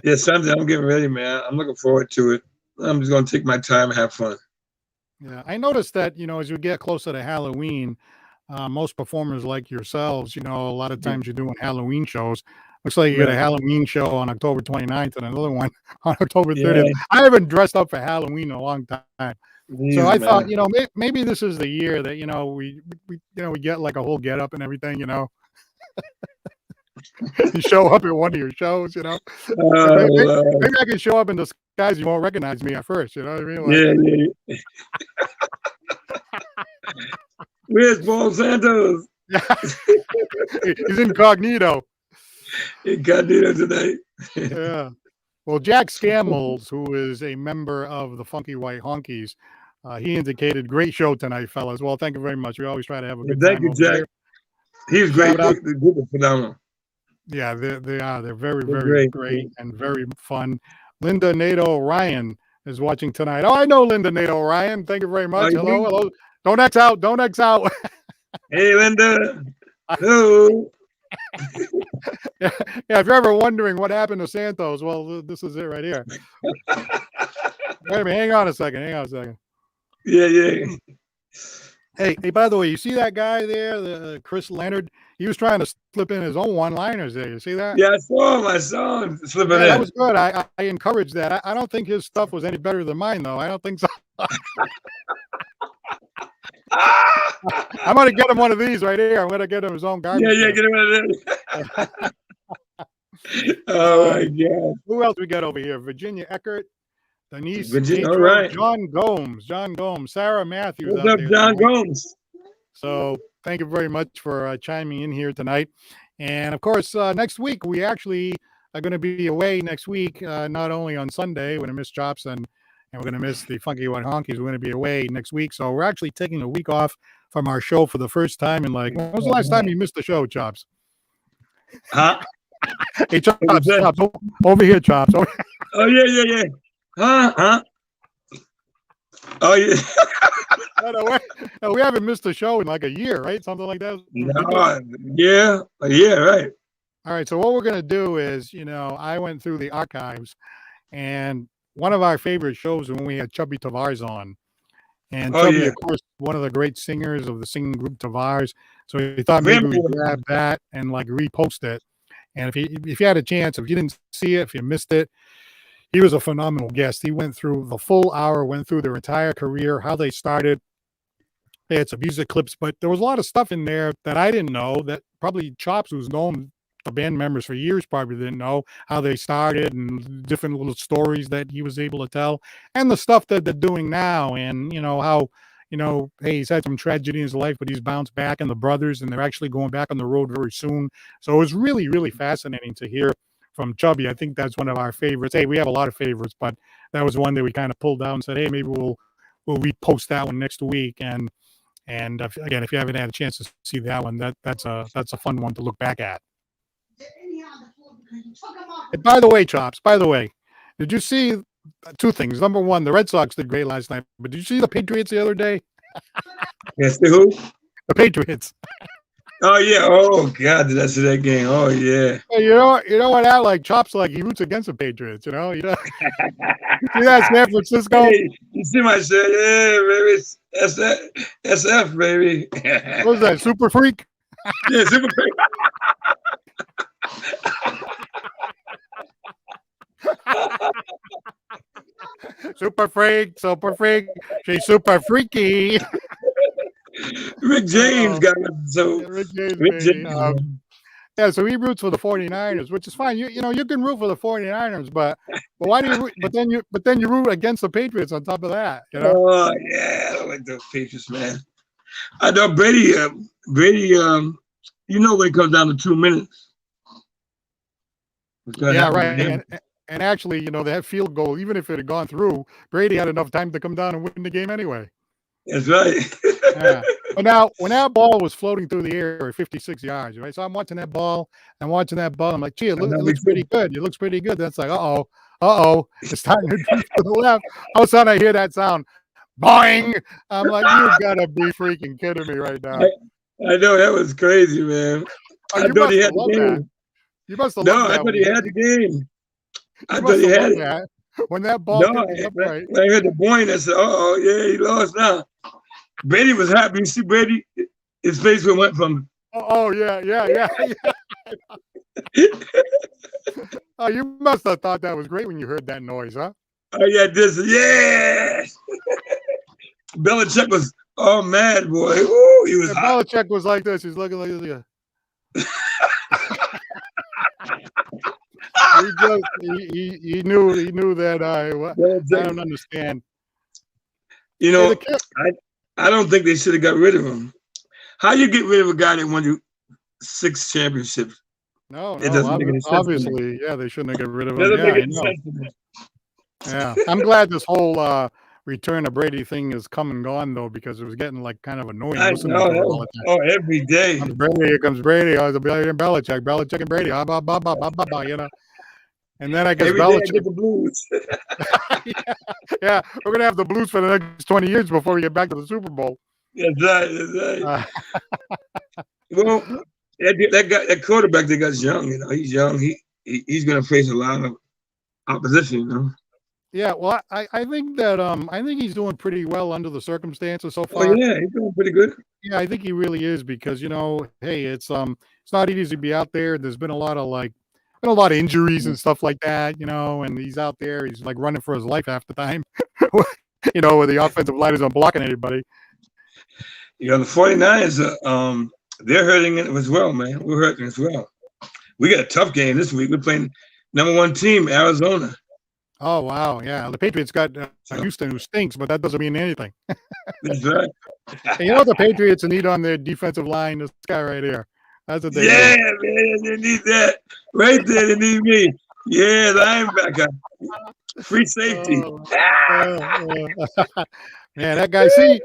Yeah, Sunday. I'm getting ready, man. I'm looking forward to it. I'm just gonna take my time and have fun. Yeah, I noticed that as we get closer to Halloween, most performers like yourselves, a lot of times you're doing Halloween shows. Looks like you got a Halloween show on October 29th and another one on October 30th. I haven't dressed up for Halloween in a long time. So I thought, maybe this is the year that, we get like a whole get up and everything, You show up at one of your shows, maybe I can show up in disguise. You won't recognize me at first. You know what I mean? Yeah. Where's Paul Santos? He's incognito. Incognito tonight. Yeah. Well, Jack Scammels, who is a member of the Funky White Honkkys, he indicated, great show tonight, fellas. Well, thank you very much. We always try to have a good time. Thank you, Jack. He's great. The group is phenomenal. Yeah, they are. They're very, very great and very fun. Linda Nato Ryan is watching tonight. Oh, I know Linda Nato Ryan. Thank you very much. Hello. Don't X out. Don't X out. Hey, Linda. Hello. Yeah, if you're ever wondering what happened to Santos, well, this is it right here. Wait a minute, hang on a second. Yeah. Hey, by the way, you see that guy there, Chris Leonard? He was trying to slip in his own one-liners there. You see that? Yeah, I saw him slipping in. That was good. I encouraged that. I don't think his stuff was any better than mine, though. I don't think so. I'm going to get him one of these right here. I'm going to get him his own garbage. Yeah, get him one of those. Oh, my God. Who else we got over here? Virginia Eckert, Denise, all right. John Gomes, Sarah Matthews. What's up, John Gomes? So thank you very much for chiming in here tonight. And, of course, next week, we actually are going to be away next week, not only on Sunday, we're going to miss Chops and we're going to miss the Funky White Honkkys. We're going to be away next week. So we're actually taking a week off from our show for the first time in when was the last time you missed the show, Chops? Huh? Hey, Chops, over here, Chops. Oh, yeah. Huh? Oh, yeah. No, we haven't missed a show in like a year, right? Something like that. No, yeah, right. All right. So what we're going to do is, I went through the archives and one of our favorite shows when we had Chubby Tavares on. And Oh, Chubby, yeah. of course, one of the great singers of the singing group Tavares. So he thought maybe we'd grab that and like repost it. And if you had a chance, if you didn't see it, if you missed it, he was a phenomenal guest. He went through the full hour, went through their entire career, how they started. They had some music clips, but there was a lot of stuff in there that I didn't know, that probably Chops, who's known the band members for years, probably didn't know how they started and different little stories that he was able to tell, and the stuff that they're doing now. And, how, hey, he's had some tragedy in his life, but he's bounced back, and the brothers, and they're actually going back on the road very soon. So it was really, really fascinating to hear from Chubby. I think that's one of our favorites. Hey, we have a lot of favorites, but that was one that we kind of pulled out and said, hey, maybe we'll repost that one next week. And again, if you haven't had a chance to see that one, that's a fun one to look back at. And by the way, Chops, did you see two things? Number one, the Red Sox did great last night, but did you see the Patriots the other day? Yes, the who? The Patriots. Oh, yeah. Oh, God, did I see that game? Oh, yeah. Hey, you know what? I like Chops, like he roots against the Patriots. You see that San Francisco? Hey, you see my shirt? Yeah, baby. That's that. SF, baby. What was that? Super Freak? Yeah, Super Freak. Super freak. She's super freaky. Rick James got it. So Rick James. Yeah, so he roots for the 49ers, which is fine. You can root for the 49ers, but why do you root, but then you root against the Patriots on top of that, Oh, yeah, I don't like those Patriots, man. I know Brady, when it comes down to 2 minutes. Yeah, right. And actually, that field goal, even if it had gone through, Brady had enough time to come down and win the game anyway. That's right. Yeah. But now, when that ball was floating through the air at 56 yards, right? So I'm watching that ball. I'm like, gee, it looks pretty good. It looks pretty good. That's like, uh-oh. It's time to drift to the left. All of a sudden, I hear that sound. Boing! I'm like, you gotta be freaking kidding me right now. I know, that was crazy, man. I thought he had the game. You must have loved that. No, I thought he had the game. I thought he had it. When that ball hit the upright. When I heard the boing, I said, yeah, he lost now. Brady was happy. You see Brady, his face went from... Oh, yeah. Oh, you must have thought that was great when you heard that noise, huh? Oh, yeah, yeah! Belichick was mad, boy. Ooh, he was hot. Belichick was like this. He's looking like this. He knew that I don't understand. I don't think they should have got rid of him. How you get rid of a guy that won you 6 championships? No, obviously, yeah, they shouldn't have got rid of him. Yeah, I'm glad this whole return of Brady thing is come and gone though, because it was getting like kind of annoying. I know. Every day. Here comes Brady. Oh, Belichick and Brady. And then I guess Belichick get the blues. yeah, we're gonna have the blues for the next 20 years before we get back to the Super Bowl. That's right. Well, that quarterback that got young, he's young. He's gonna face a lot of opposition, Yeah, well, I think that I think he's doing pretty well under the circumstances so far. Oh yeah, he's doing pretty good. Yeah, I think he really is, because hey, it's not easy to be out there. There's been a lot of injuries and stuff like that, and he's out there. He's like running for his life half the time, where the offensive line isn't blocking anybody. The 49ers, they're hurting it as well, man. We're hurting as well. We got a tough game this week. We're playing #1 team, Arizona. Oh, wow. Yeah. The Patriots got Houston, who stinks, but that doesn't mean anything. That's right. And you know what the Patriots need on their defensive line? This guy right here. That's what they need. Man. They need that. Right there, they need me. Yeah, linebacker. Free safety. Man, that guy, see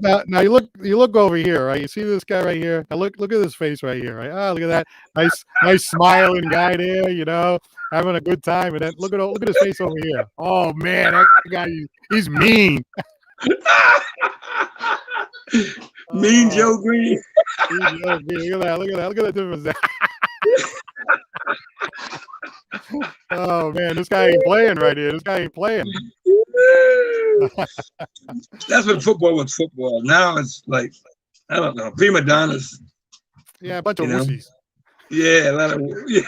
now you look over here, right? You see this guy right here? Now look at his face right here, right? Oh, look at that. Nice smiling guy there, having a good time. And then look at his face over here. Oh man, that guy, he's mean. Mean Joe Green. Look at that difference there. Oh man, this guy ain't playing right here. This guy ain't playing. That's when football was football. Now it's like, I don't know, prima donnas. Yeah, a bunch of You know? wussies. Yeah, a lot of yeah.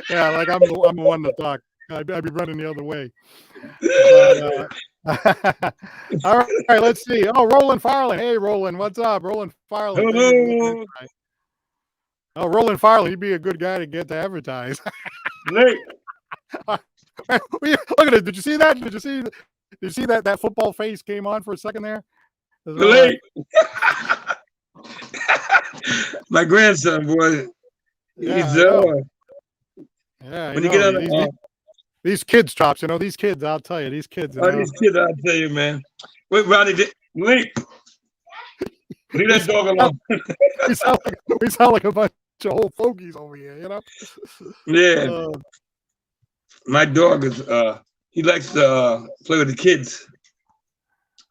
Yeah, like I'm the one to talk. I'd be running the other way. All right, let's see. Oh, Roland Farland. Hey, Roland, what's up? Roland Farland. Hello. Oh, Roland Farland, he'd be a good guy to get to advertise. Late. Look at it. Did you see that? Did you see that football face came on for a second there? Late. My grandson, boy. He's yeah, when you get on these kids, Chops, these kids, I'll tell you, these kids. These kids, I'll tell you, man. Wait, Ronnie, Late. Leave that dog alone. we sound like a bunch of old fogies over here, Yeah. My dog is he likes to play with the kids.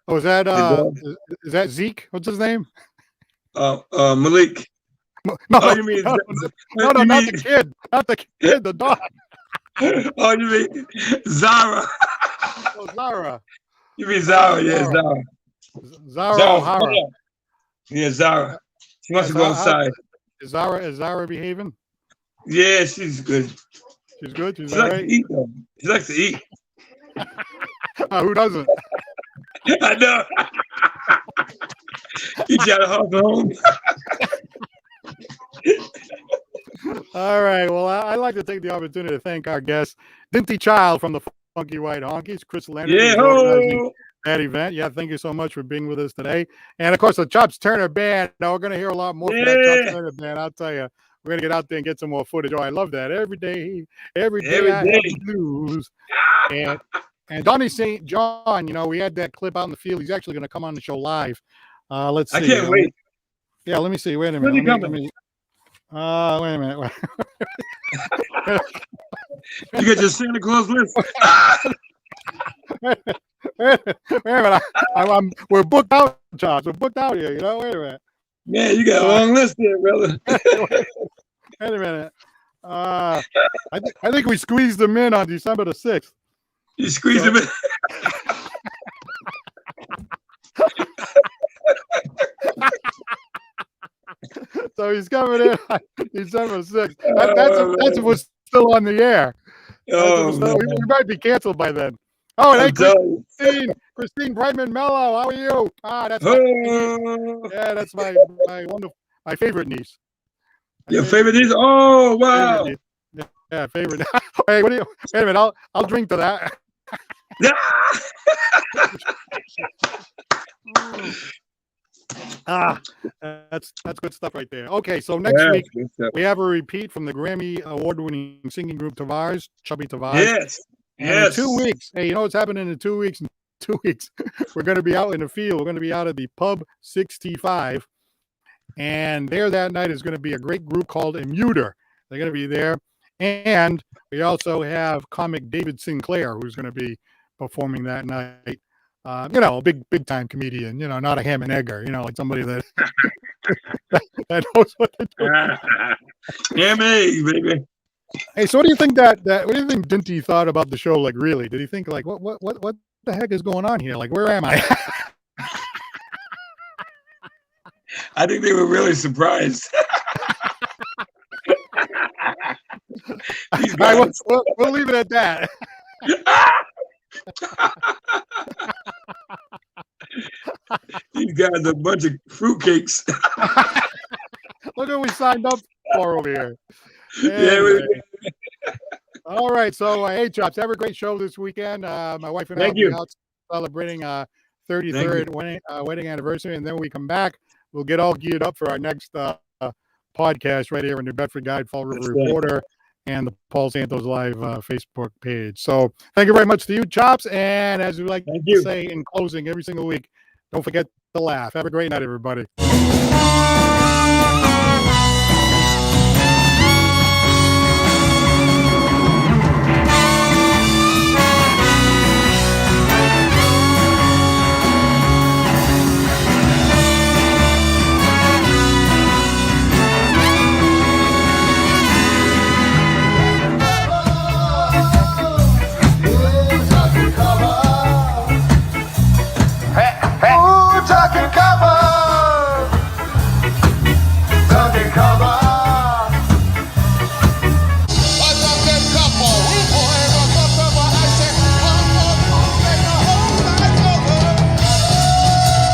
Oh, is that Zeke? What's his name? Malik. No, you mean no, not the kid. Not the kid, the dog. Oh, you mean Zara? Oh, Zara. You mean Zara? Yeah, Zara. Zara O'Hara. Yeah, Zara. She wants to go outside. Is Zara behaving? Yeah, she's good. She's good. She likes to eat, though. She likes to eat. Who doesn't? I know. You try to hustle home. All right. Well, I'd like to take the opportunity to thank our guest, Dinty Child from the Funky White Honkkys, Chris Leonard. Yeah, organizing that event. Yeah, thank you so much for being with us today. And of course, the Chops Turner Band. Now we're going to hear a lot more from that Chops Turner Band. I'll tell you, we're going to get out there and get some more footage. Oh, I love that. Every day I have the blues. And Donnie St. John, we had that clip out in the field. He's actually going to come on the show live. Let's see. I can't wait. Yeah, let me see. Wait a minute. Wait a minute. You got your Santa Claus list. Wait a minute. We're booked out, Chops. We're booked out here. Wait a minute. Man, you got a long list there, brother. Wait a minute. I think we squeezed them in on December the 6th. You squeezed them in. So he's coming in on December 6th. That's what's still on the air. We might be canceled by then. Oh, and hey, Christine Brightman Mello, how are you? That's that's my favorite niece. Your favorite niece? Oh, wow. Yeah, favorite. Hey, wait a minute. I'll drink to that. That's good stuff right there. Okay, so next week we have a repeat from the Grammy award-winning singing group Tavares, Chubby Tavares. Yes. In 2 weeks. Hey, you know what's happening in 2 weeks? In 2 weeks, we're going to be out in the field. We're going to be out at the Pub 65, and there that night is going to be a great group called Immuter. They're going to be there, and we also have comic David Sinclair, who's going to be performing that night. A big time comedian, not a ham and egger, like somebody that that knows what to do. Ham and egg, baby. Hey, so what do you think what do you think Dinty thought about the show? Like, really? Did he think like, what the heck is going on here? Like, where am I? I think they were really surprised. All right, we'll leave it at that. These guys are a bunch of fruitcakes. Look what we signed up for over here. Yeah. All right. So, hey, Chops, have a great show this weekend. My wife and I will be out celebrating 33rd wedding anniversary, and then we come back. We'll get all geared up for our next podcast right here in New Bedford Guide, Fall River Reporter, and the Paul Santos Live Facebook page. So, thank you very much to you, Chops. And as we like to say in closing every single week, don't forget to laugh. Have a great night, everybody.